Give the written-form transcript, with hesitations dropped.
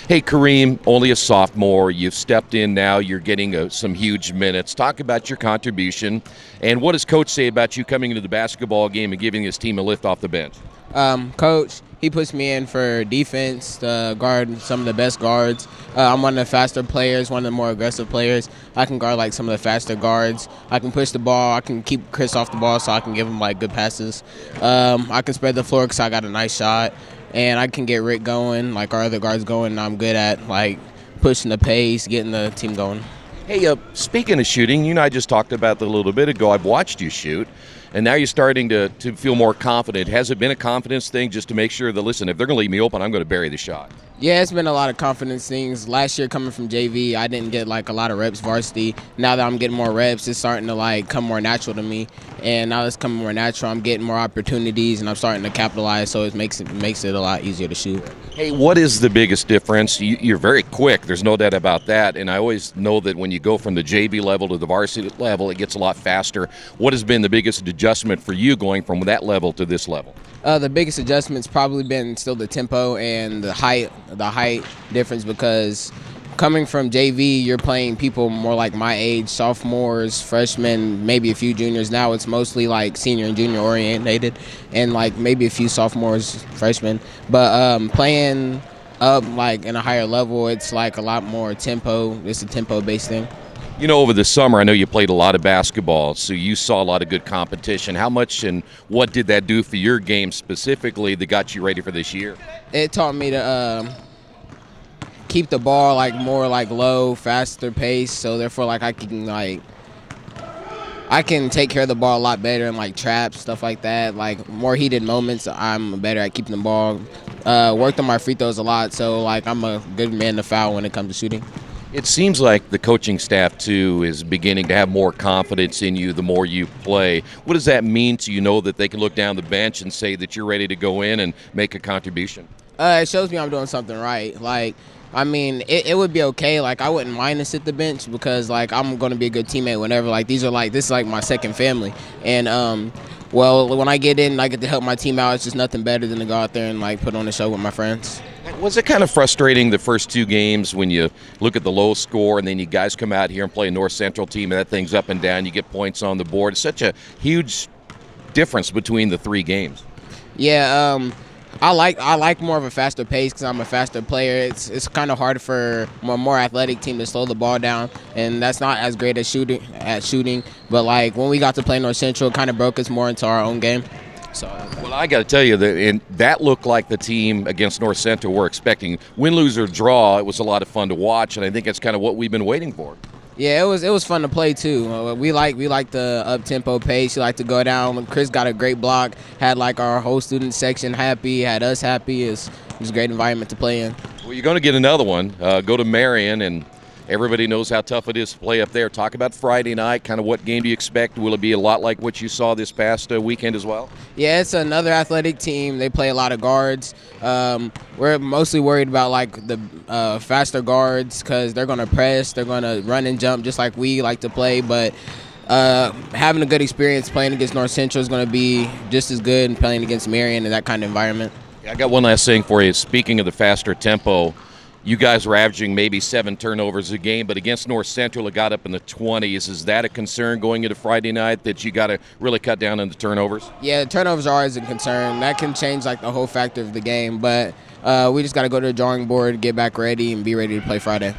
Hey, Koream, only a sophomore. You've stepped in now. You're getting some huge minutes. Talk about your contribution, and what does Coach say about you coming into the basketball game and giving his team a lift off the bench? Coach, he puts me in for defense to guard some of the best guards. I'm one of the faster players, one of the more aggressive players. I can guard like some of the faster guards. I can push the ball. I can keep Chris off the ball so I can give him like good passes. I can spread the floor because I got a nice shot. And I can get Rick going, like our other guards going, and I'm good at like pushing the pace, getting the team going. Hey, speaking of shooting, you and I just talked about that a little bit ago. I've watched you shoot, and now you're starting to feel more confident. Has it been a confidence thing just to make sure that, listen, if they're going to leave me open, I'm going to bury the shot? Yeah, it's been a lot of confidence things. Last year coming from JV, I didn't get like a lot of reps varsity. Now that I'm getting more reps, it's starting to like come more natural to me. And now it's coming more natural. I'm getting more opportunities and I'm starting to capitalize, so it makes it a lot easier to shoot. Hey, what is the biggest difference? You're very quick, there's no doubt about that, and I always know that when you go from the JV level to the varsity level, it gets a lot faster. What has been the biggest adjustment for you going from that level to this level? The biggest adjustment's probably been still the tempo and the height difference, because coming from JV, you're playing people more like my age, sophomores, freshmen, maybe a few juniors. Now it's mostly like senior and junior orientated, and like maybe a few sophomores, freshmen. But playing up like in a higher level, it's like a lot more tempo. It's a tempo-based thing. You know, over the summer, I know you played a lot of basketball, so you saw a lot of good competition. How much and what did that do for your game specifically that got you ready for this year? It taught me to keep the ball like more like low, faster pace, so therefore like I can take care of the ball a lot better and like traps, stuff like that. Like more heated moments, I'm better at keeping the ball. Worked on my free throws a lot, so like I'm a good man to foul when it comes to shooting. It seems like the coaching staff, too, is beginning to have more confidence in you the more you play. What does that mean to you, know that they can look down the bench and say that you're ready to go in and make a contribution? It shows me I'm doing something right. Like, I mean, it would be okay. Like, I wouldn't mind to sit the bench because, like, I'm going to be a good teammate whenever. Like, this is like my second family. And, well, when I get in, I get to help my team out. It's just nothing better than to go out there and, like, put on a show with my friends. Was it kind of frustrating the first two games when you look at the low score and then you guys come out here and play a North Central team and that thing's up and down, you get points on the board? It's such a huge difference between the three games. Yeah, I like more of a faster pace because I'm a faster player. It's kind of hard for a more athletic team to slow the ball down, and that's not as great as shooting. But like when we got to play North Central, it kind of broke us more into our own game. So, well, I got to tell you that looked like the team against North Central we're expecting. Win, lose, or draw, it was a lot of fun to watch, and I think that's kind of what we've been waiting for. Yeah, it was fun to play too. We like the up tempo pace. We like to go down. Chris got a great block. Had like our whole student section happy. Had us happy. It was a great environment to play in. Well, you're going to get another one. Go to Marian, and everybody knows how tough it is to play up there. Talk about Friday night. Kind of what game do you expect? Will it be a lot like what you saw this past weekend as well? Yeah, it's another athletic team. They play a lot of guards. We're mostly worried about like the faster guards because they're going to press. They're going to run and jump just like we like to play. But having a good experience playing against North Central is going to be just as good and playing against Marian in that kind of environment. I got one last thing for you. Speaking of the faster tempo, you guys were averaging maybe 7 turnovers a game, but against North Central, it got up in the 20s. Is that a concern going into Friday night that you got to really cut down on the turnovers? Yeah, turnovers are always a concern. That can change like the whole factor of the game, but we just got to go to the drawing board, get back ready, and be ready to play Friday.